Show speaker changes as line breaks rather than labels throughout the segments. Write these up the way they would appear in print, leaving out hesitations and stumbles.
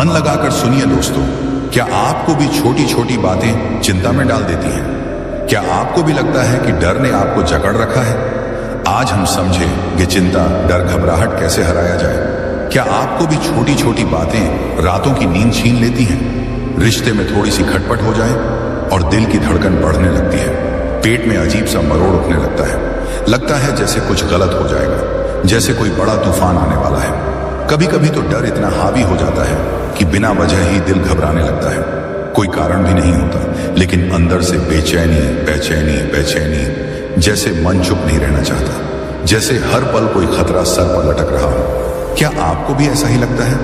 मन लगाकर सुनिए दोस्तों, क्या आपको भी छोटी छोटी बातें चिंता में डाल देती हैं? क्या आपको भी लगता है कि डर ने आपको जकड़ रखा है? आज हम समझें कि चिंता, डर, घबराहट कैसे हराया जाए। क्या आपको भी छोटी छोटी बातें रातों की नींद छीन लेती हैं? रिश्ते में थोड़ी सी खटपट हो जाए और दिल की धड़कन बढ़ने लगती है, पेट में अजीब सा मरोड़ उठने लगता है जैसे कुछ गलत हो जाएगा, जैसे कोई बड़ा तूफान आने वाला है। कभी कभी तो डर इतना हावी हो जाता है कि बिना वजह ही दिल घबराने लगता है। कोई कारण भी नहीं होता, लेकिन अंदर से बेचैनी बेचैनी, जैसे मन चुप नहीं रहना चाहता, जैसे हर पल कोई खतरा सर पर लटक रहा हो। क्या आपको भी ऐसा ही लगता है?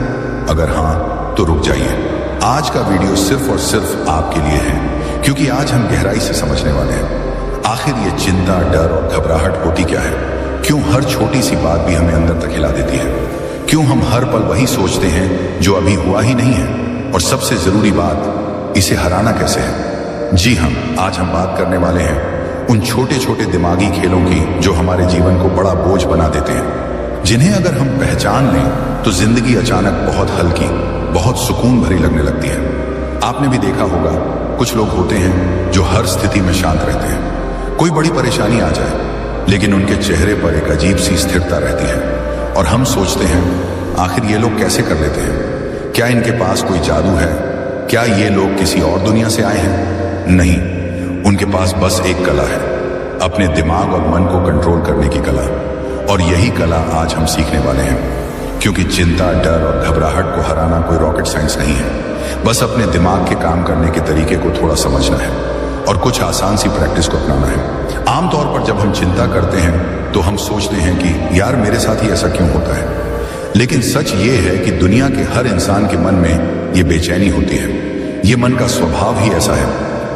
अगर हाँ तो रुक जाइए, आज का वीडियो सिर्फ और सिर्फ आपके लिए है, क्योंकि आज हम गहराई से समझने वाले हैं आखिर ये चिंता, डर और घबराहट होती क्या है। क्यों हर छोटी सी बात भी हमें अंदर तक हिला देती है? क्यों हम हर पल वही सोचते हैं जो अभी हुआ ही नहीं है? और सबसे जरूरी बात, इसे हराना कैसे है? जी हाँ, आज हम बात करने वाले हैं उन छोटे छोटे दिमागी खेलों की जो हमारे जीवन को बड़ा बोझ बना देते हैं, जिन्हें अगर हम पहचान लें तो जिंदगी अचानक बहुत हल्की, बहुत सुकून भरी लगने लगती है। आपने भी देखा होगा, कुछ लोग होते हैं जो हर स्थिति में शांत रहते हैं। कोई बड़ी परेशानी आ जाए लेकिन उनके चेहरे पर एक अजीब सी स्थिरता रहती है, और हम सोचते हैं आखिर ये लोग कैसे कर लेते हैं? क्या इनके पास कोई जादू है? क्या ये लोग किसी और दुनिया से आए हैं? नहीं, उनके पास बस एक कला है, अपने दिमाग और मन को कंट्रोल करने की कला। और यही कला आज हम सीखने वाले हैं, क्योंकि चिंता, डर और घबराहट को हराना कोई रॉकेट साइंस नहीं है। बस अपने दिमाग के काम करने के तरीके को थोड़ा समझना है और कुछ आसान सी प्रैक्टिस को अपनाना है। आमतौर पर जब हम चिंता करते हैं तो हम सोचते हैं कि यार मेरे साथ ही ऐसा क्यों होता है, लेकिन सच ये है कि दुनिया के हर इंसान के मन में ये बेचैनी होती है। ये मन का स्वभाव ही ऐसा है।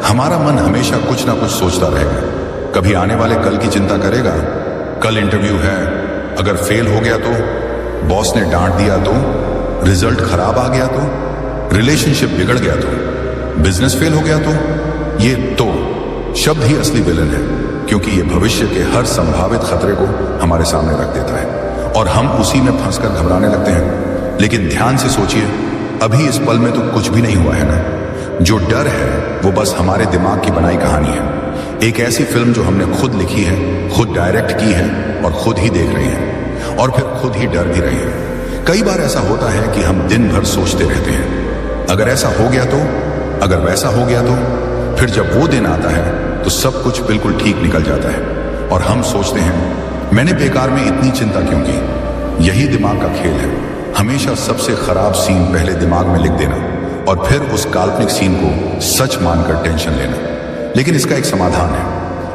हमारा मन हमेशा कुछ ना कुछ सोचता रहेगा। कभी आने वाले कल की चिंता करेगा, कल इंटरव्यू है, अगर फेल हो गया तो, बॉस ने डांट दिया तो, रिजल्ट खराब आ गया तो, रिलेशनशिप बिगड़ गया तो, बिजनेस फेल हो गया तो। ये तो शब्द ही असली विलन है, क्योंकि ये भविष्य के हर संभावित खतरे को हमारे सामने रख देता है और हम उसी में फंसकर घबराने लगते हैं। लेकिन ध्यान से सोचिए, अभी इस पल में तो कुछ भी नहीं हुआ है ना। जो डर है वो बस हमारे दिमाग की बनाई कहानी है, एक ऐसी फिल्म जो हमने खुद लिखी है, खुद डायरेक्ट की है और खुद ही देख रहे हैं, और फिर खुद ही डर भी रहे हैं। कई बार ऐसा होता है कि हम दिन भर सोचते रहते हैं, अगर ऐसा हो गया तो, अगर वैसा हो गया तो। फिर जब वो दिन आता है तो सब कुछ बिल्कुल ठीक निकल जाता है और हम सोचते हैं मैंने बेकार में इतनी चिंता क्यों की। यही दिमाग का खेल है, हमेशा सबसे खराब सीन पहले दिमाग में लिख देना और फिर उस काल्पनिक सीन को सच मानकर टेंशन लेना। लेकिन इसका एक समाधान है,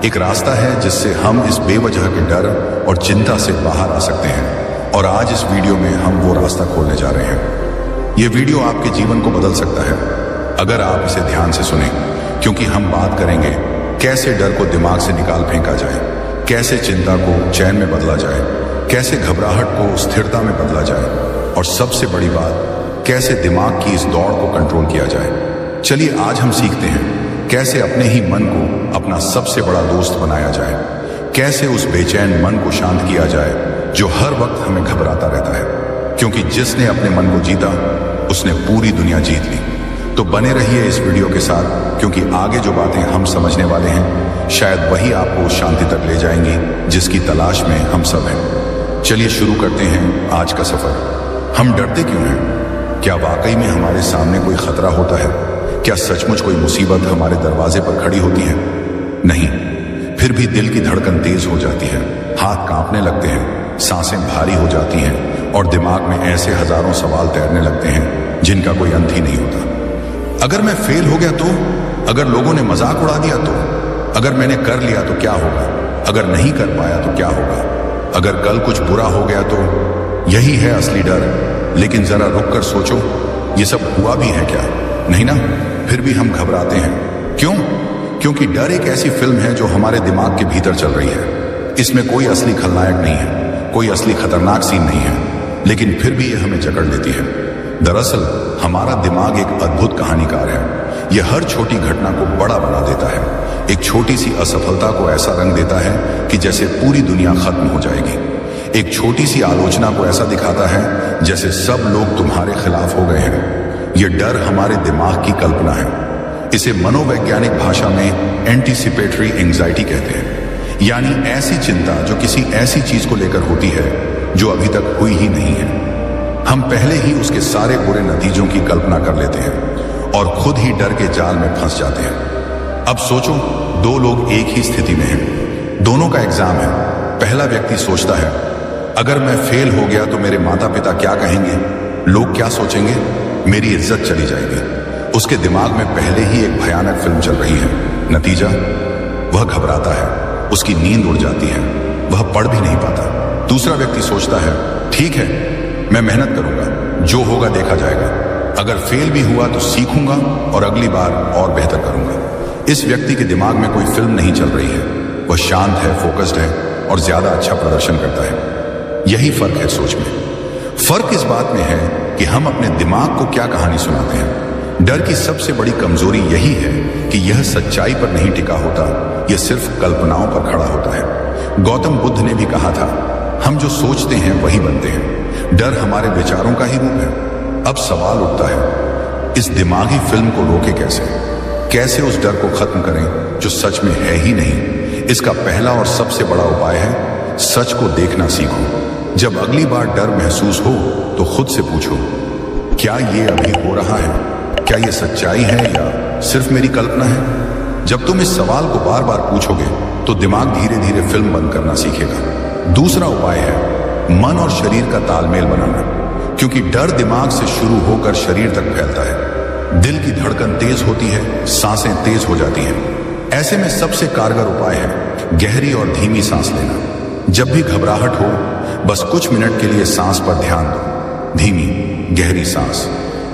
एक रास्ता है जिससे हम इस बेवजह के डर और चिंता से बाहर आ सकते हैं। और आज इस वीडियो में हम वो रास्ता खोलने जा रहे हैं। ये वीडियो आपके जीवन को बदल सकता है अगर आप इसे ध्यान से सुनें, क्योंकि हम बात करेंगे कैसे डर को दिमाग से निकाल फेंका जाए, कैसे चिंता को चैन में बदला जाए, कैसे घबराहट को स्थिरता में बदला जाए, और सबसे बड़ी बात, कैसे दिमाग की इस दौड़ को कंट्रोल किया जाए। चलिए आज हम सीखते हैं कैसे अपने ही मन को अपना सबसे बड़ा दोस्त बनाया जाए, कैसे उस बेचैन मन को शांत किया जाए जो हर वक्त हमें घबराता रहता है। क्योंकि जिसने अपने मन को जीता उसने पूरी दुनिया जीत ली। तो बने रहिए इस वीडियो के साथ, क्योंकि आगे जो बातें हम समझने वाले हैं शायद वही आपको उस शांति तक ले जाएंगी जिसकी तलाश में हम सब हैं। चलिए शुरू करते हैं आज का सफर। हम डरते क्यों हैं? क्या वाकई में हमारे सामने कोई खतरा होता है? क्या सचमुच कोई मुसीबत हमारे दरवाजे पर खड़ी होती है? नहीं, फिर भी दिल की धड़कन तेज हो जाती है, हाथ कांपने लगते हैं, सांसें भारी हो जाती हैं और दिमाग में ऐसे हजारों सवाल तैरने लगते हैं जिनका कोई अंत ही नहीं होता। अगर मैं फेल हो गया तो, अगर लोगों ने मजाक उड़ा दिया तो, अगर मैंने कर लिया तो क्या होगा, अगर नहीं कर पाया तो क्या होगा, अगर कल कुछ बुरा हो गया तो। यही है असली डर। लेकिन जरा रुक कर सोचो, ये सब हुआ भी है क्या? नहीं ना? फिर भी हम घबराते हैं। क्यों? क्योंकि डर एक ऐसी फिल्म है जो हमारे दिमाग के भीतर चल रही है। इसमें कोई असली खलनायक नहीं है, कोई असली खतरनाक सीन नहीं है, लेकिन फिर भी ये हमें जकड़ लेती है। दरअसल हमारा दिमाग एक अद्भुत कहानीकार है। यह हर छोटी घटना को बड़ा बना देता है, एक छोटी सी असफलता को ऐसा रंग देता है कि जैसे पूरी दुनिया खत्म हो जाएगी। एक छोटी सी आलोचना को ऐसा दिखाता है जैसे सब लोग तुम्हारे खिलाफ हो गए हैं। ये डर हमारे दिमाग की कल्पना है। इसे मनोवैज्ञानिक भाषा में एंटीसिपेटरी एंजाइटी कहते हैं, यानी ऐसी चिंता जो किसी ऐसी चीज को लेकर होती है जो अभी तक हुई ही नहीं है। हम पहले ही उसके सारे बुरे नतीजों की कल्पना कर लेते हैं और खुद ही डर के जाल में फंस जाते हैं। अब सोचो, दो लोग एक ही स्थिति में हैं, दोनों का एग्जाम है। पहला व्यक्ति सोचता है, अगर मैं फेल हो गया तो मेरे माता पिता क्या कहेंगे, लोग क्या सोचेंगे, मेरी इज्जत चली जाएगी। उसके दिमाग में पहले ही एक भयानक फिल्म चल रही है। नतीजा, वह घबराता है, उसकी नींद उड़ जाती है, वह पढ़ भी नहीं पाता। दूसरा व्यक्ति सोचता है, ठीक है, मैं मेहनत करूंगा, जो होगा देखा जाएगा। अगर फेल भी हुआ तो सीखूंगा और अगली बार और बेहतर करूंगा। इस व्यक्ति के दिमाग में कोई फिल्म नहीं चल रही है, वह शांत है, फोकस्ड है और ज्यादा अच्छा प्रदर्शन करता है। यही फर्क है सोच में। फर्क इस बात में है कि हम अपने दिमाग को क्या कहानी सुनाते हैं। डर की सबसे बड़ी कमजोरी यही है कि यह सच्चाई पर नहीं टिका होता, यह सिर्फ कल्पनाओं पर खड़ा होता है। गौतम बुद्ध ने भी कहा था, हम जो सोचते हैं वही बनते हैं। डर हमारे विचारों का ही रूप है। अब सवाल उठता है, इस दिमागी फिल्म को रोके कैसे उस डर को खत्म करें जो सच में है ही नहीं। इसका पहला और सबसे बड़ा उपाय है, सच को देखना सीखो। जब अगली बार डर महसूस हो तो खुद से पूछो, क्या ये अभी हो रहा है, क्या ये सच्चाई है या सिर्फ मेरी कल्पना है। जब तुम इस सवाल को बार बार पूछोगे तो दिमाग धीरे धीरे फिल्म बंद करना सीखेगा। दूसरा उपाय है मन और शरीर का तालमेल बनाना, क्योंकि डर दिमाग से शुरू होकर शरीर तक फैलता है। दिल की धड़कन तेज होती है, सांसें तेज हो जाती हैं। ऐसे में सबसे कारगर उपाय है गहरी और धीमी सांस लेना। जब भी घबराहट हो, बस कुछ मिनट के लिए सांस पर ध्यान दो। धीमी गहरी सांस,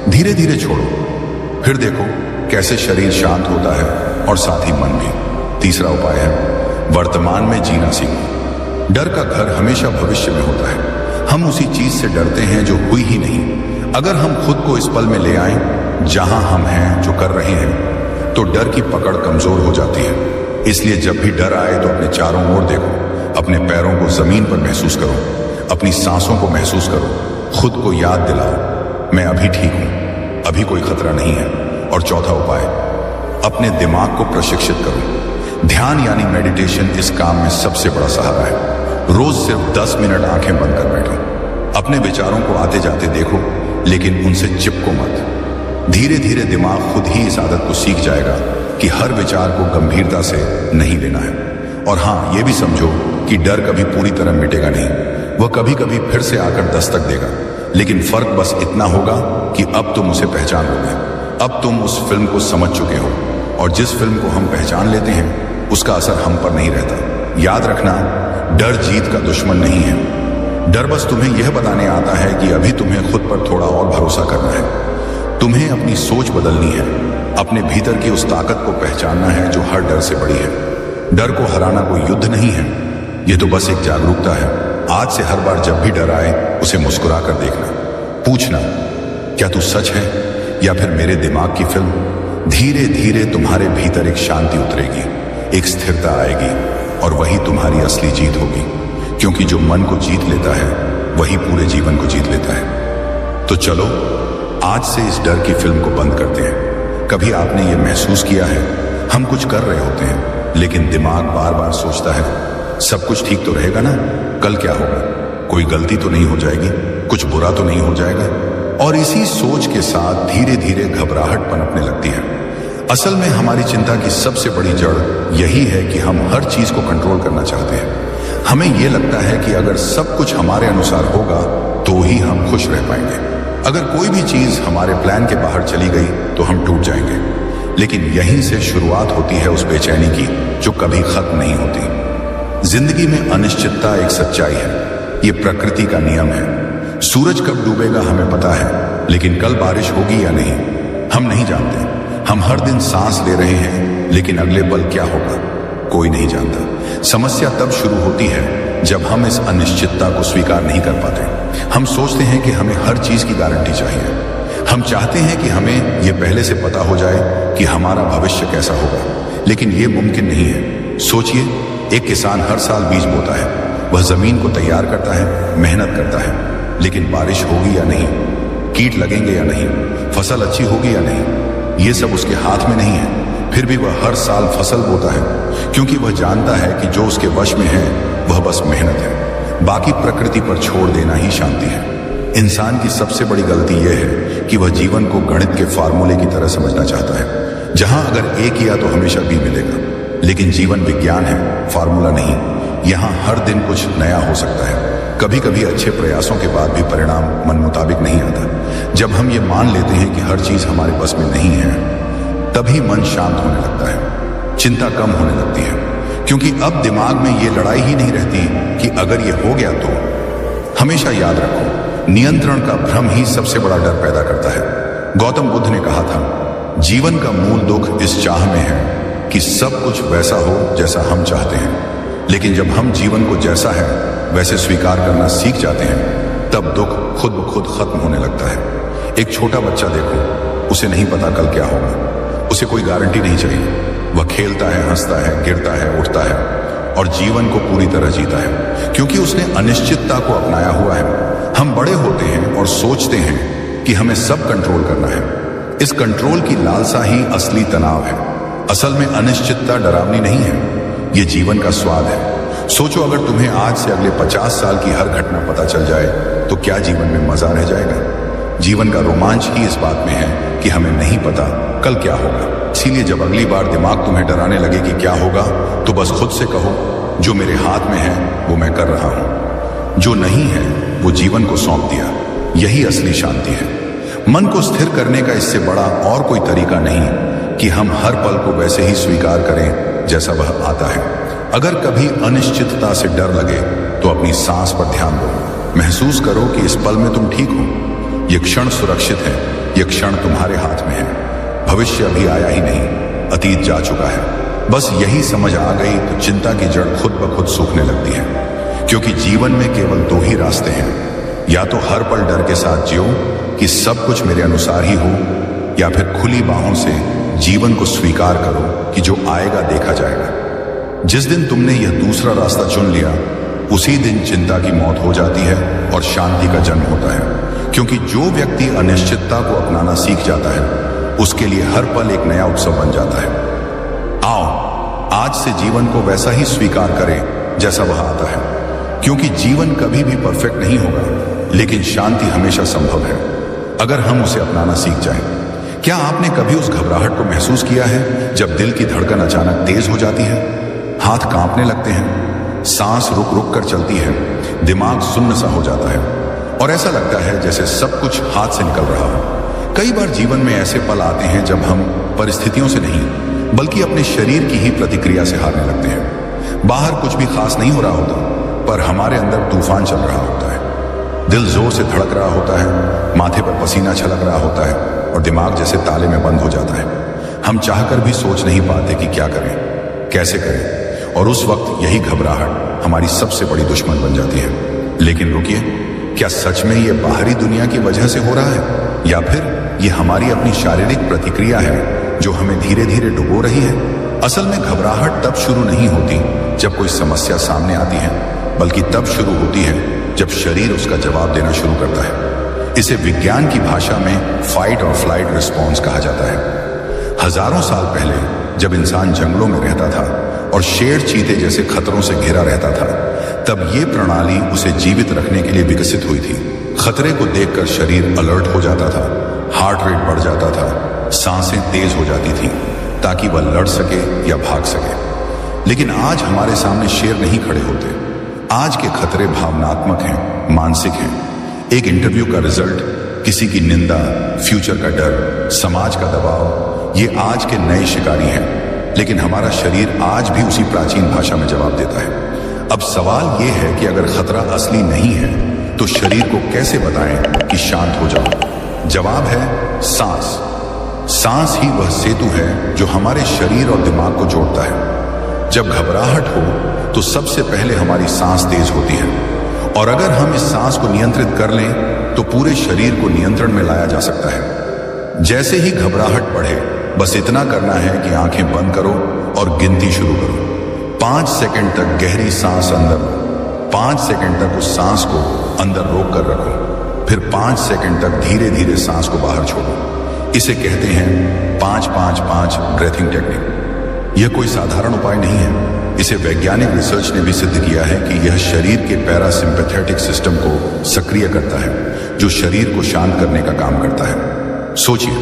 धीरे धीरे छोड़ो, फिर देखो कैसे शरीर शांत होता है और साथ ही मन भी। तीसरा उपाय है वर्तमान में जीना सीखो। डर का घर हमेशा भविष्य में होता है। हम उसी चीज से डरते हैं जो हुई ही नहीं। अगर हम खुद को इस पल में ले आएं जहां हम हैं, जो कर रहे हैं, तो डर की पकड़ कमजोर हो जाती है। इसलिए जब भी डर आए तो अपने चारों ओर देखो, अपने पैरों को जमीन पर महसूस करो, अपनी सांसों को महसूस करो, खुद को याद दिलाओ, मैं अभी ठीक हूं, अभी कोई खतरा नहीं है। और चौथा उपाय, अपने दिमाग को प्रशिक्षित करो। ध्यान यानी मेडिटेशन इस काम में सबसे बड़ा सहारा है। रोज सिर्फ 10 मिनट आंखें बंद कर बैठो, अपने विचारों को आते जाते देखो, लेकिन उनसे चिपको मत। धीरे धीरे दिमाग खुद ही इस आदत को सीख जाएगा कि हर विचार को गंभीरता से नहीं लेना है। और हाँ, यह भी समझो कि डर कभी पूरी तरह मिटेगा नहीं, वह कभी कभी फिर से आकर दस्तक देगा। लेकिन फर्क बस इतना होगा कि अब तुम उसे पहचान लोगे, अब तुम उस फिल्म को समझ चुके हो। और जिस फिल्म को हम पहचान लेते हैं उसका असर हम पर नहीं रहता। याद रखना, डर जीत का दुश्मन नहीं है। डर बस तुम्हें यह बताने आता है कि अभी तुम्हें खुद पर थोड़ा और भरोसा करना है। तुम्हें अपनी सोच बदलनी है, अपने भीतर की उस ताकत को पहचानना है जो हर डर से बड़ी है। डर को हराना कोई युद्ध नहीं है, यह तो बस एक जागरूकता है। आज से हर बार जब भी डर आए उसे मुस्कुरा कर देखना, पूछना, क्या तू सच है या फिर मेरे दिमाग की फिल्म। धीरे धीरे तुम्हारे भीतर एक शांति उतरेगी, एक स्थिरता आएगी और वही तुम्हारी असली जीत होगी। क्योंकि जो मन को जीत लेता है वही पूरे जीवन को जीत लेता है। तो चलो आज से इस डर की फिल्म को बंद करते हैं। कभी आपने ये महसूस किया है, हम कुछ कर रहे होते हैं लेकिन दिमाग बार बार सोचता है, सब कुछ ठीक तो रहेगा ना, कल क्या होगा, कोई गलती तो नहीं हो जाएगी, कुछ बुरा तो नहीं हो जाएगा। और इसी सोच के साथ धीरे धीरे घबराहट पनपने लगती है। असल में हमारी चिंता की सबसे बड़ी जड़ यही है कि हम हर चीज को कंट्रोल करना चाहते हैं। हमें यह लगता है कि अगर सब कुछ हमारे अनुसार होगा तो ही हम खुश रह पाएंगे। अगर कोई भी चीज हमारे प्लान के बाहर चली गई तो हम टूट जाएंगे। लेकिन यहीं से शुरुआत होती है उस बेचैनी की जो कभी खत्म नहीं होती। जिंदगी में अनिश्चितता एक सच्चाई है, ये प्रकृति का नियम है। सूरज कब डूबेगा हमें पता है, लेकिन कल बारिश होगी या नहीं हम नहीं जानते। हम हर दिन सांस ले रहे हैं लेकिन अगले पल क्या होगा कोई नहीं जानता। समस्या तब शुरू होती है जब हम इस अनिश्चितता को स्वीकार नहीं कर पाते। हम सोचते हैं कि हमें हर चीज की गारंटी चाहिए। हम चाहते हैं कि हमें यह पहले से पता हो जाए कि हमारा भविष्य कैसा होगा, लेकिन यह मुमकिन नहीं है। सोचिए, एक किसान हर साल बीज बोता है, वह जमीन को तैयार करता है, मेहनत करता है, लेकिन बारिश होगी या नहीं, कीट लगेंगे या नहीं, फसल अच्छी होगी या नहीं, ये सब उसके हाथ में नहीं है। फिर भी वह हर साल फसल बोता है, क्योंकि वह जानता है कि जो उसके वश में है वह बस मेहनत है। बाकी प्रकृति पर छोड़ देना ही शांति है। इंसान की सबसे बड़ी गलती यह है कि वह जीवन को गणित के फार्मूले की तरह समझना चाहता है, जहां अगर ए किया तो हमेशा बी मिलेगा। लेकिन जीवन विज्ञान है, फार्मूला नहीं। यहाँ हर दिन कुछ नया हो सकता है। कभी कभी अच्छे प्रयासों के बाद भी परिणाम मन मुताबिक नहीं आता। जब हम ये मान लेते हैं कि हर चीज हमारे बस में नहीं है, तभी मन शांत होने लगता है, चिंता कम होने लगती है, क्योंकि अब दिमाग में ये लड़ाई ही नहीं रहती कि अगर ये हो गया तो। हमेशा याद रखो, नियंत्रण का भ्रम ही सबसे बड़ा डर पैदा करता है। गौतम बुद्ध ने कहा था, जीवन का मूल दुख इस चाह में है कि सब कुछ वैसा हो जैसा हम चाहते हैं। लेकिन जब हम जीवन को जैसा है वैसे स्वीकार करना सीख जाते हैं, तब दुख खुद ब खुद खत्म होने लगता है। एक छोटा बच्चा देखो, उसे नहीं पता कल क्या होगा, उसे कोई गारंटी नहीं चाहिए। वह खेलता है, हंसता है, गिरता है, उठता है और जीवन को पूरी तरह जीता है, क्योंकि उसने अनिश्चितता को अपनाया हुआ है। हम बड़े होते हैं और सोचते हैं कि हमें सब कंट्रोल करना है। इस कंट्रोल की लालसा ही असली तनाव है। असल में अनिश्चितता डरावनी नहीं है, ये जीवन का स्वाद है। सोचो, अगर तुम्हें आज से अगले 50 साल की हर घटना पता चल जाए तो क्या जीवन में मजा रह जाएगा? जीवन का रोमांच ही इस बात में है कि हमें नहीं पता कल क्या होगा। इसीलिए जब अगली बार दिमाग तुम्हें डराने लगे कि क्या होगा, तो बस खुद से कहो, जो मेरे हाथ में है वो मैं कर रहा हूं, जो नहीं है वो जीवन को सौंप दिया। यही असली शांति है। मन को स्थिर करने का इससे बड़ा और कोई तरीका नहीं कि हम हर पल को वैसे ही स्वीकार करें जैसा वह आता है। अगर कभी अनिश्चितता से डर लगे तो अपनी सांस पर ध्यान दो। महसूस करो कि इस पल में तुम ठीक हो, यह क्षण सुरक्षित है, यह क्षण तुम्हारे हाथ में है। भविष्य अभी आया ही नहीं, अतीत जा चुका है। बस यही समझ आ गई तो चिंता की जड़ खुद ब खुद सूखने लगती है, क्योंकि जीवन में केवल दो ही रास्ते हैं। या तो हर पल डर के साथ जियो कि सब कुछ मेरे अनुसार ही हो, या फिर खुली बाहों से जीवन को स्वीकार करो कि जो आएगा देखा जाएगा। जिस दिन तुमने यह दूसरा रास्ता चुन लिया, उसी दिन चिंता की मौत हो जाती है और शांति का जन्म होता है। क्योंकि जो व्यक्ति अनिश्चितता को अपनाना सीख जाता है, उसके लिए हर पल एक नया उत्सव बन जाता है। आओ, आज से जीवन को वैसा ही स्वीकार करें जैसा वह आता है, क्योंकि जीवन कभी भी परफेक्ट नहीं होगा, लेकिन शांति हमेशा संभव है अगर हम उसे अपनाना सीख जाएं। क्या आपने कभी उस घबराहट को महसूस किया है जब दिल की धड़कन अचानक तेज हो जाती है, हाथ कांपने लगते हैं, सांस रुक रुक कर चलती है, दिमाग सुन्न सा हो जाता है और ऐसा लगता है जैसे सब कुछ हाथ से निकल रहा हो। कई बार जीवन में ऐसे पल आते हैं जब हम परिस्थितियों से नहीं बल्कि अपने शरीर की ही प्रतिक्रिया से हारने लगते हैं। बाहर कुछ भी खास नहीं हो रहा होता, पर हमारे अंदर तूफान चल रहा होता है। दिल जोर से धड़क रहा होता है, माथे पर पसीना छलक रहा होता है और दिमाग जैसे ताले में बंद हो जाता है। हम चाहकर भी सोच नहीं पाते कि क्या करें, कैसे करें, और उस वक्त यही घबराहट हमारी सबसे बड़ी दुश्मन बन जाती है। लेकिन रुकिए, क्या सच में ये बाहरी दुनिया की वजह से हो रहा है, या फिर ये हमारी अपनी शारीरिक प्रतिक्रिया है जो हमें धीरे धीरे डुबो रही है? असल में घबराहट तब शुरू नहीं होती जब कोई समस्या सामने आती है, बल्कि तब शुरू होती है जब शरीर उसका जवाब देना शुरू करता है। इसे विज्ञान की भाषा में फाइट और फ्लाइट रिस्पॉन्स कहा जाता है। हजारों साल पहले जब इंसान जंगलों में रहता था और शेर चीते जैसे खतरों से घिरा रहता था, तब ये प्रणाली उसे जीवित रखने के लिए विकसित हुई थी। खतरे को देखकर शरीर अलर्ट हो जाता था, हार्ट रेट बढ़ जाता था, सांसें तेज हो जाती थी ताकि वह लड़ सके या भाग सके। लेकिन आज हमारे सामने शेर नहीं खड़े होते। आज के खतरे भावनात्मक हैं, मानसिक हैं। एक इंटरव्यू का रिजल्ट, किसी की निंदा, फ्यूचर का डर, समाज का दबाव, ये आज के नए शिकारी हैं। लेकिन हमारा शरीर आज भी उसी प्राचीन भाषा में जवाब देता है। अब सवाल यह है कि अगर खतरा असली नहीं है तो शरीर को कैसे बताएं कि शांत हो जाओ? जवाब है सांस। सांस ही वह सेतु है जो हमारे शरीर और दिमाग को जोड़ता है। जब घबराहट हो तो सबसे पहले हमारी सांस तेज होती है, और अगर हम इस सांस को नियंत्रित कर लें तो पूरे शरीर को नियंत्रण में लाया जा सकता है। जैसे ही घबराहट बढ़े, बस इतना करना है कि आंखें बंद करो और गिनती शुरू करो। 5 सेकंड तक गहरी सांस अंदर लो, 5 सेकंड तक उस सांस को अंदर रोक कर रखो, फिर 5 सेकंड तक धीरे धीरे सांस को बाहर छोड़ो। इसे कहते हैं 5-5-5 ब्रीथिंग टेक्निक। यह कोई साधारण उपाय नहीं है। इसे वैज्ञानिक रिसर्च ने भी सिद्ध किया है कि यह शरीर के पैरासिम्पैथेटिक सिस्टम को सक्रिय करता है, जो शरीर को शांत करने का काम करता है। सोचिए,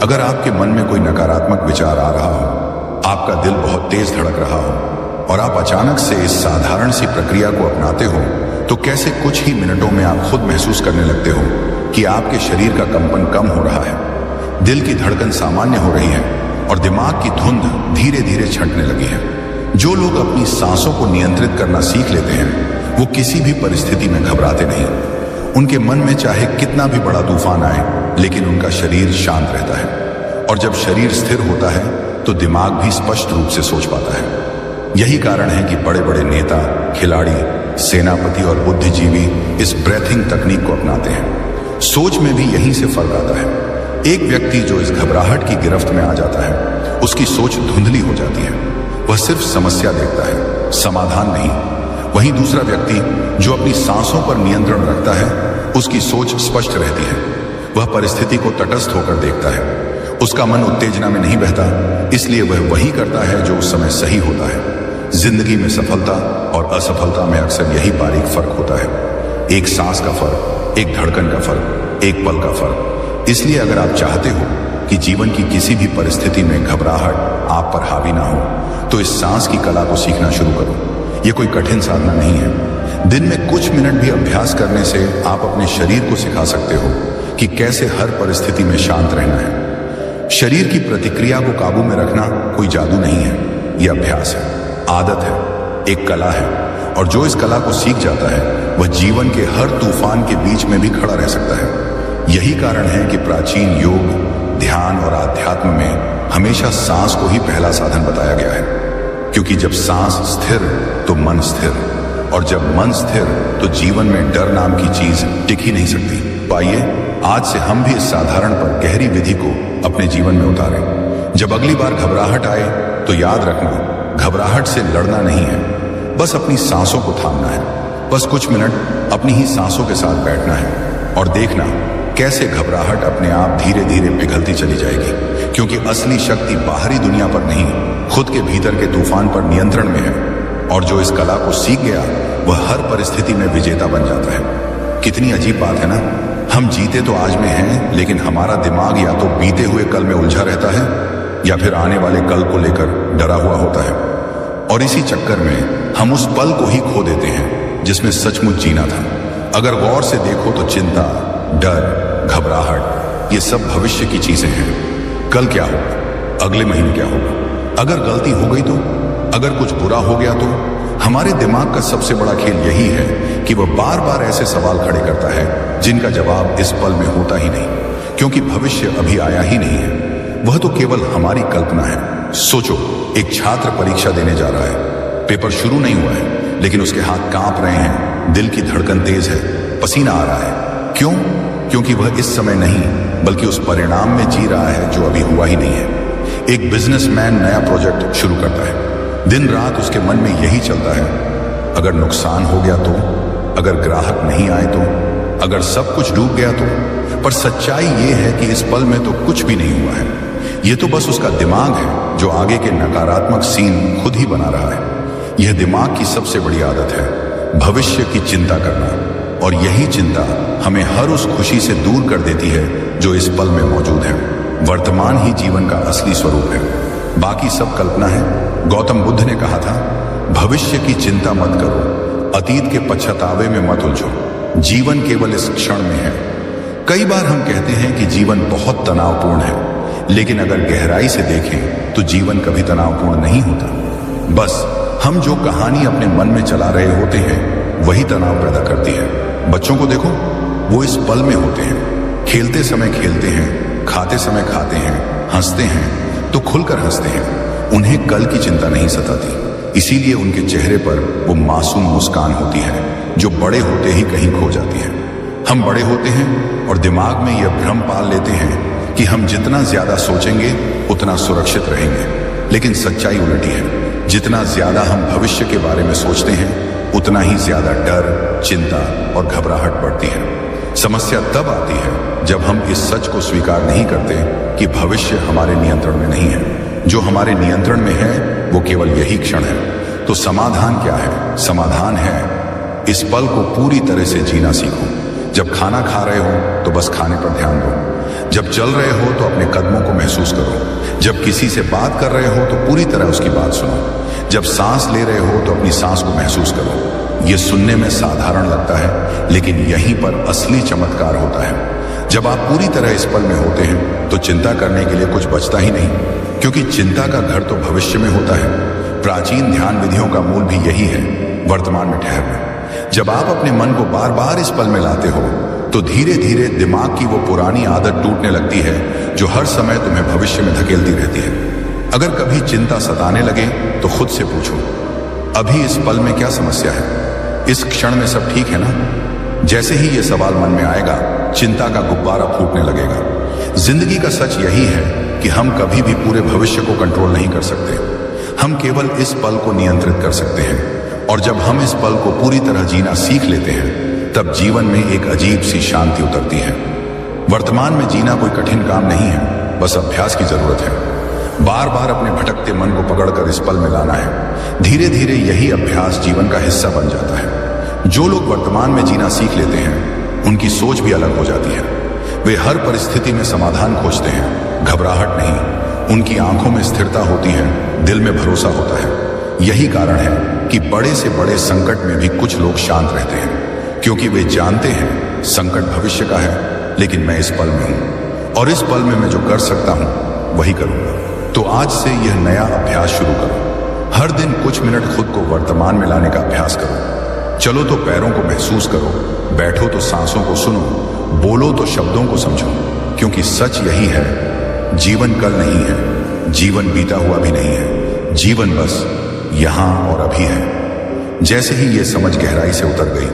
अगर आपके मन में कोई नकारात्मक विचार आ रहा हो, आपका दिल बहुत तेज धड़क रहा हो और आप अचानक से इस साधारण सी प्रक्रिया को अपनाते हो, तो कैसे कुछ ही मिनटों में आप खुद महसूस करने लगते हो कि आपके शरीर का कंपन कम हो रहा है, दिल की धड़कन सामान्य हो रही है और दिमाग की धुंध धीरे धीरे छंटने लगी है। जो लोग अपनी सांसों को नियंत्रित करना सीख लेते हैं, वो किसी भी परिस्थिति में घबराते नहीं। उनके मन में चाहे कितना भी बड़ा तूफान आए, लेकिन उनका शरीर शांत रहता है। और जब शरीर स्थिर होता है तो दिमाग भी स्पष्ट रूप से सोच पाता है। यही कारण है कि बड़े बड़े नेता, खिलाड़ी, सेनापति और बुद्धिजीवी इस ब्रीथिंग तकनीक को अपनाते हैं। सोच में भी यहीं से फर्क आता है। एक व्यक्ति जो इस घबराहट की गिरफ्त में आ जाता है, उसकी सोच धुंधली हो जाती है। वह सिर्फ समस्या देखता है, समाधान नहीं। वहीं दूसरा व्यक्ति जो अपनी सांसों पर नियंत्रण रखता है, उसकी सोच स्पष्ट रहती है। वह परिस्थिति को तटस्थ होकर देखता है। उसका मन उत्तेजना में नहीं बहता, इसलिए वह वही करता है जो उस समय सही होता है। जिंदगी में सफलता और असफलता में अक्सर यही बारीक फर्क होता है। एक सांस का फर्क, एक धड़कन का फर्क, एक पल का फर्क। इसलिए अगर आप चाहते हो कि जीवन की किसी भी परिस्थिति में घबराहट आप पर हावी ना हो, तो इस सांस की कला को सीखना शुरू करो। यह कोई कठिन साधना नहीं है। दिन में कुछ मिनट भी अभ्यास करने से आप अपने शरीर को सिखा सकते हो कि कैसे हर परिस्थिति में शांत रहना है। शरीर की प्रतिक्रिया को काबू में रखना कोई जादू नहीं है, यह अभ्यास है, आदत है, एक कला है। और जो इस कला को सीख जाता है, वह जीवन के हर तूफान के बीच में भी खड़ा रह सकता है। यही कारण है कि प्राचीन योग, ध्यान और आध्यात्म में हमेशा सांस को ही पहला साधन बताया गया है। क्योंकि जब सांस स्थिर तो मन स्थिर, और जब मन स्थिर तो जीवन में डर नाम की चीज टिक ही नहीं सकती। आइए आज से हम भी इस साधारण पर गहरी विधि को अपने जीवन में उतारें। जब अगली बार घबराहट आए तो याद रखना, घबराहट से लड़ना नहीं है, बस अपनी सांसों को थामना है। बस कुछ मिनट अपनी ही सांसों के साथ बैठना है और देखना कैसे घबराहट अपने आप धीरे धीरे पिघलती चली जाएगी। क्योंकि असली शक्ति बाहरी दुनिया पर नहीं, खुद के भीतर के तूफान पर नियंत्रण में है। और जो इस कला को सीख गया, वह हर परिस्थिति में विजेता बन जाता है। कितनी अजीब बात है ना। हम जीते तो आज में हैं, लेकिन हमारा दिमाग या तो बीते हुए कल में उलझा रहता है या फिर आने वाले कल को लेकर डरा हुआ होता है। और इसी चक्कर में हम उस पल को ही खो देते हैं जिसमें सचमुच जीना था। अगर गौर से देखो तो चिंता, डर, घबराहट, ये सब भविष्य की चीजें हैं। कल क्या होगा, अगले महीने क्या होगा, अगर गलती हो गई तो, अगर कुछ बुरा हो गया तो। हमारे दिमाग का सबसे बड़ा खेल यही है कि वह बार बार ऐसे सवाल खड़े करता है जिनका जवाब इस पल में होता ही नहीं, क्योंकि भविष्य अभी आया ही नहीं है। वह तो केवल हमारी कल्पना है। सोचो, एक छात्र परीक्षा देने जा रहा है। पेपर शुरू नहीं हुआ है, लेकिन उसके हाथ कांप रहे हैं, दिल की धड़कन तेज है, पसीना आ रहा है। क्यों? क्योंकि वह इस समय नहीं, बल्कि उस परिणाम में जी रहा है जो अभी हुआ ही नहीं है। एक बिजनेसमैन नया प्रोजेक्ट शुरू करता है। दिन रात उसके मन में यही चलता है, अगर नुकसान हो गया तो, अगर ग्राहक नहीं आए तो, अगर सब कुछ डूब गया तो। पर सच्चाई यह है कि इस पल में तो कुछ भी नहीं हुआ है। यह तो बस उसका दिमाग है जो आगे के नकारात्मक सीन खुद ही बना रहा है। यह दिमाग की सबसे बड़ी आदत है, भविष्य की चिंता करना। और यही चिंता हमें हर उस खुशी से दूर कर देती है जो इस पल में मौजूद है। वर्तमान ही जीवन का असली स्वरूप है, बाकी सब कल्पना है। गौतम बुद्ध ने कहा था, भविष्य की चिंता मत करो, अतीत के पछतावे में मत उलझो, जीवन केवल इस क्षण में है। कई बार हम कहते हैं कि जीवन बहुत तनावपूर्ण है, लेकिन अगर गहराई से देखें तो जीवन कभी तनावपूर्ण नहीं होता। बस हम जो कहानी अपने मन में चला रहे होते हैं, वही तनाव पैदा करती है। बच्चों को देखो, वो इस पल में होते हैं, खेलते समय खेलते हैं, खाते समय खाते हैं, हंसते हैं तो खुलकर हंसते हैं। उन्हें कल की चिंता नहीं सताती, इसीलिए उनके चेहरे पर वो मासूम मुस्कान होती है जो बड़े होते ही कहीं खो जाती है। हम बड़े होते हैं और दिमाग में यह भ्रम पाल लेते हैं कि हम जितना ज्यादा सोचेंगे उतना सुरक्षित रहेंगे, लेकिन सच्चाई उल्टी है। जितना ज्यादा हम भविष्य के बारे में सोचते हैं, उतना ही ज्यादा डर, चिंता और घबराहट बढ़ती है। समस्या तब आती है जब हम इस सच को स्वीकार नहीं करते कि भविष्य हमारे नियंत्रण में नहीं है। जो हमारे नियंत्रण में है वो केवल यही क्षण है। तो समाधान क्या है? समाधान है इस पल को पूरी तरह से जीना सीखो। जब खाना खा रहे हो तो बस खाने पर ध्यान दो। जब चल रहे हो तो अपने कदमों को महसूस करो। जब किसी से बात कर रहे हो तो पूरी तरह उसकी बात सुनो। जब सांस ले रहे हो तो अपनी सांस को महसूस करो। यह सुनने में साधारण लगता है, लेकिन यहीं पर असली चमत्कार होता है। जब आप पूरी तरह इस पल में होते हैं तो चिंता करने के लिए कुछ बचता ही नहीं, क्योंकि चिंता का घर तो भविष्य में होता है। प्राचीन ध्यान विधियों का मूल भी यही है, वर्तमान में ठहरना। जब आप अपने मन को बार बार इस पल में लाते हो तो धीरे धीरे दिमाग की वो पुरानी आदत टूटने लगती है जो हर समय तुम्हें भविष्य में धकेलती रहती है। अगर कभी चिंता सताने लगे तो खुद से पूछो, अभी इस पल में क्या समस्या है? इस क्षण में सब ठीक है ना? जैसे ही ये सवाल मन में आएगा, चिंता का गुब्बारा फूटने लगेगा। जिंदगी का सच यही है कि हम कभी भी पूरे भविष्य को कंट्रोल नहीं कर सकते। हम केवल इस पल को नियंत्रित कर सकते हैं। और जब हम इस पल को पूरी तरह जीना सीख लेते हैं, तब जीवन में एक अजीब सी शांति उतरती है। वर्तमान में जीना कोई कठिन काम नहीं है, बस अभ्यास की जरूरत है। बार बार अपने भटकते मन को पकड़कर इस पल में लाना है। धीरे धीरे यही अभ्यास जीवन का हिस्सा बन जाता है। जो लोग वर्तमान में जीना सीख लेते हैं, उनकी सोच भी अलग हो जाती है। वे हर परिस्थिति में समाधान खोजते हैं, घबराहट नहीं। उनकी आंखों में स्थिरता होती है, दिल में भरोसा होता है। यही कारण है कि बड़े से बड़े संकट में भी कुछ लोग शांत रहते हैं, क्योंकि वे जानते हैं संकट भविष्य का है, लेकिन मैं इस पल में हूं और इस पल में मैं जो कर सकता हूं वही करूंगा। तो आज से यह नया अभ्यास शुरू करो। हर दिन कुछ मिनट खुद को वर्तमान में लाने का अभ्यास करो। चलो तो पैरों को महसूस करो, बैठो तो सांसों को सुनो, बोलो तो शब्दों को समझो, क्योंकि सच यही है, जीवन कल नहीं है, जीवन बीता हुआ भी नहीं है, जीवन बस यहां और अभी है। जैसे ही यह समझ गहराई से उतर गई,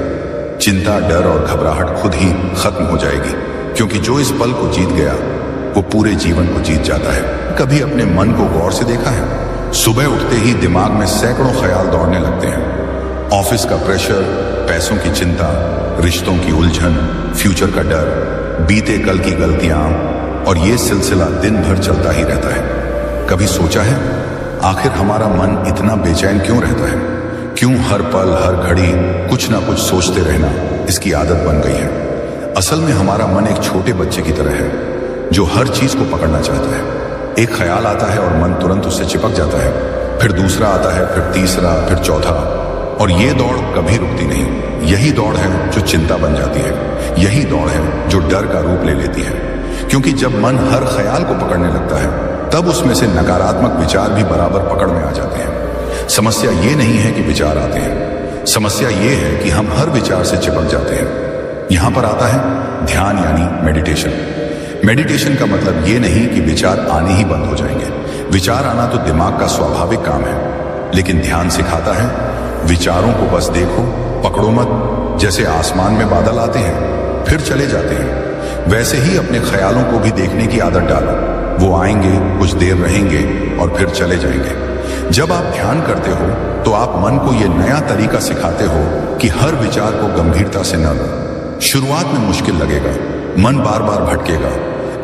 चिंता, डर और घबराहट खुद ही खत्म हो जाएगी, क्योंकि जो इस पल को जीत गया वो पूरे जीवन को जीत जाता है। कभी अपने मन को गौर से देखा है? सुबह उठते ही दिमाग में सैकड़ों ख्याल दौड़ने लगते हैं। ऑफिस का प्रेशर, पैसों की चिंता, रिश्तों की उलझन, फ्यूचर का डर, बीते कल की गलतियां, और ये सिलसिला दिन भर चलता ही रहता है। कभी सोचा है आखिर हमारा मन इतना बेचैन क्यों रहता है? क्यों हर पल हर घड़ी कुछ ना कुछ सोचते रहना इसकी आदत बन गई है? असल में हमारा मन एक छोटे बच्चे की तरह है जो हर चीज को पकड़ना चाहता है। एक ख्याल आता है और मन तुरंत उससे चिपक जाता है, फिर दूसरा आता है, फिर तीसरा, फिर चौथा, और ये दौड़ कभी रुकती नहीं। यही दौड़ है जो चिंता बन जाती है, यही दौड़ है जो डर का रूप ले लेती है। क्योंकि जब मन हर ख्याल को पकड़ने लगता है, तब उसमें से नकारात्मक विचार भी बराबर पकड़ में आ जाते हैं। समस्या ये नहीं है कि विचार आते हैं, समस्या ये है कि हम हर विचार से चिपक जाते हैं। यहां पर आता है ध्यान यानी मेडिटेशन। मेडिटेशन का मतलब ये नहीं कि विचार आने ही बंद हो जाएंगे। विचार आना तो दिमाग का स्वाभाविक काम है, लेकिन ध्यान सिखाता है विचारों को बस देखो, पकड़ो मत। जैसे आसमान में बादल आते हैं फिर चले जाते हैं, वैसे ही अपने ख्यालों को भी देखने की आदत डालो। वो आएंगे, कुछ देर रहेंगे और फिर चले जाएंगे। जब आप ध्यान करते हो तो आप मन को यह नया तरीका सिखाते हो कि हर विचार को गंभीरता से न लो। शुरुआत में मुश्किल लगेगा, मन बार बार भटकेगा,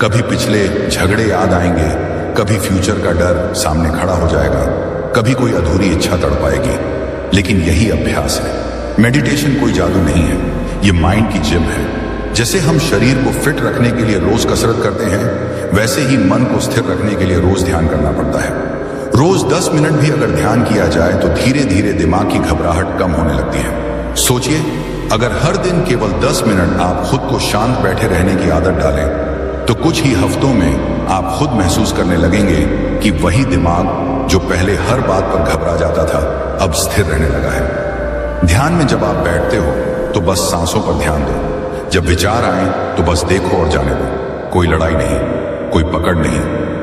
कभी पिछले झगड़े याद आएंगे, कभी फ्यूचर का डर सामने खड़ा हो जाएगा, कभी कोई अधूरी इच्छा तड़पाएगी। लेकिन यही अभ्यास है। मेडिटेशन कोई जादू नहीं है, ये माइंड की जिम है। जैसे हम शरीर को फिट रखने के लिए रोज कसरत करते हैं, वैसे ही मन को स्थिर रखने के लिए रोज ध्यान करना पड़ता है। रोज 10 मिनट भी अगर ध्यान किया जाए तो धीरे धीरे दिमाग की घबराहट कम होने लगती है। सोचिए, अगर हर दिन केवल 10 मिनट आप खुद को शांत बैठे रहने की आदत डालें, तो कुछ ही हफ्तों में आप खुद महसूस करने लगेंगे कि वही दिमाग जो पहले हर बात पर घबरा जाता था, अब स्थिर रहने लगा है। ध्यान में जब आप बैठते हो तो बस सांसों पर ध्यान दो। जब विचार आए तो बस देखो और जाने दो। कोई लड़ाई नहीं, कोई पकड़ नहीं,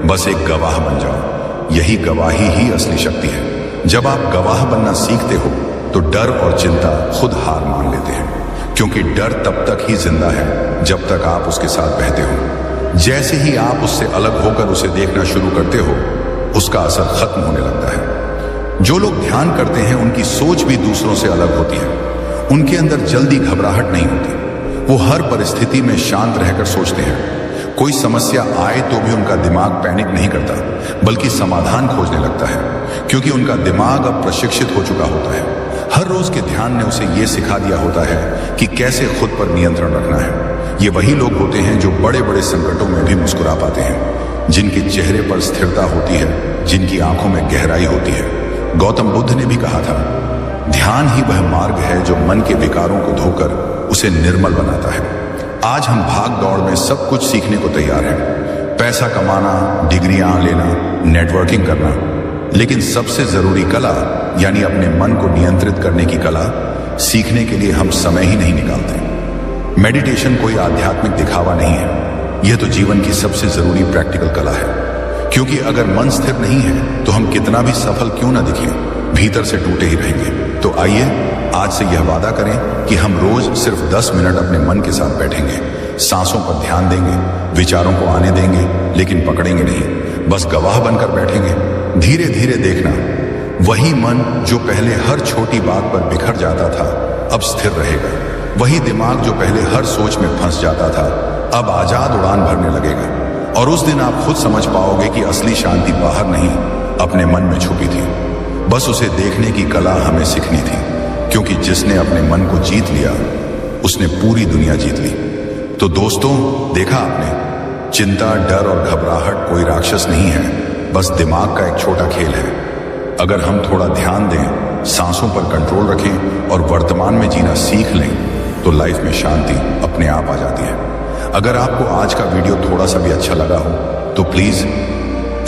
बस एक गवाह बन जाओ। यही गवाही ही असली शक्ति है। जब आप गवाह बनना सीखते हो तो डर और चिंता खुद हार मान लेते हैं, क्योंकि डर तब तक ही जिंदा है जब तक आप उसके साथ बहते हो। जैसे ही आप उससे अलग होकर उसे देखना शुरू करते हो, उसका असर खत्म होने लगता है। जो लोग ध्यान करते हैं उनकी सोच भी दूसरों से अलग होती है। उनके अंदर जल्दी घबराहट नहीं होती, वो हर परिस्थिति में शांत रहकर सोचते हैं। कोई समस्या आए तो भी उनका दिमाग पैनिक नहीं करता, बल्कि समाधान खोजने लगता है, क्योंकि उनका दिमाग अब प्रशिक्षित हो चुका होता है। हर रोज के ध्यान ने उसे यह सिखा दिया होता है कि कैसे खुद पर नियंत्रण रखना है। ये वही लोग होते हैं जो बड़े बड़े संकटों में भी मुस्कुरा पाते हैं, जिनके चेहरे पर स्थिरता होती है, जिनकी आंखों में गहराई होती है। गौतम बुद्ध ने भी कहा था, ध्यान ही वह मार्ग है जो मन के विकारों को धोकर उसे निर्मल बनाता है। आज हम भाग दौड़ में सब कुछ सीखने को तैयार हैं, पैसा कमाना, डिग्रियां लेना, नेटवर्किंग करना, लेकिन सबसे जरूरी कला यानी अपने मन को नियंत्रित करने की कला सीखने के लिए हम समय ही नहीं निकालते। मेडिटेशन कोई आध्यात्मिक दिखावा नहीं है, यह तो जीवन की सबसे जरूरी प्रैक्टिकल कला है। क्योंकि अगर मन स्थिर नहीं है तो हम कितना भी सफल क्यों ना दिखें, भीतर से टूटे ही रहेंगे। तो आइए आज से यह वादा करें कि हम रोज सिर्फ 10 मिनट अपने मन के साथ बैठेंगे, सांसों पर ध्यान देंगे, विचारों को आने देंगे, लेकिन पकड़ेंगे नहीं, बस गवाह बनकर बैठेंगे। धीरे धीरे देखना, वही मन जो पहले हर छोटी बात पर बिखर जाता था अब स्थिर रहेगा। वही दिमाग जो पहले हर सोच में फंस जाता था अब आजाद उड़ान भरने लगेगा। और उस दिन आप खुद समझ पाओगे कि असली शांति बाहर नहीं, अपने मन में छुपी थी। बस उसे देखने की कला हमें सीखनी थी, क्योंकि जिसने अपने मन को जीत लिया उसने पूरी दुनिया जीत ली। तो दोस्तों, देखा आपने, चिंता, डर और घबराहट कोई राक्षस नहीं है, बस दिमाग का एक छोटा खेल है। अगर हम थोड़ा ध्यान दें, सांसों पर कंट्रोल रखें और वर्तमान में जीना सीख लें तो लाइफ में शांति अपने आप आ जाती है। अगर आपको आज का वीडियो थोड़ा सा भी अच्छा लगा हो तो प्लीज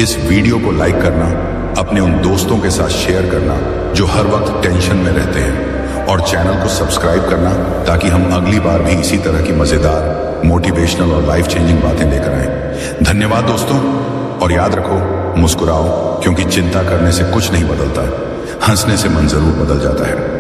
इस वीडियो को लाइक करना, अपने उन दोस्तों के साथ शेयर करना जो हर वक्त टेंशन में रहते हैं, और चैनल को सब्सक्राइब करना ताकि हम अगली बार भी इसी तरह की मजेदार, मोटिवेशनल और लाइफ चेंजिंग बातें लेकर आए। धन्यवाद दोस्तों, और याद रखो, मुस्कुराओ, क्योंकि चिंता करने से कुछ नहीं बदलता, हंसने से मन जरूर बदल जाता है।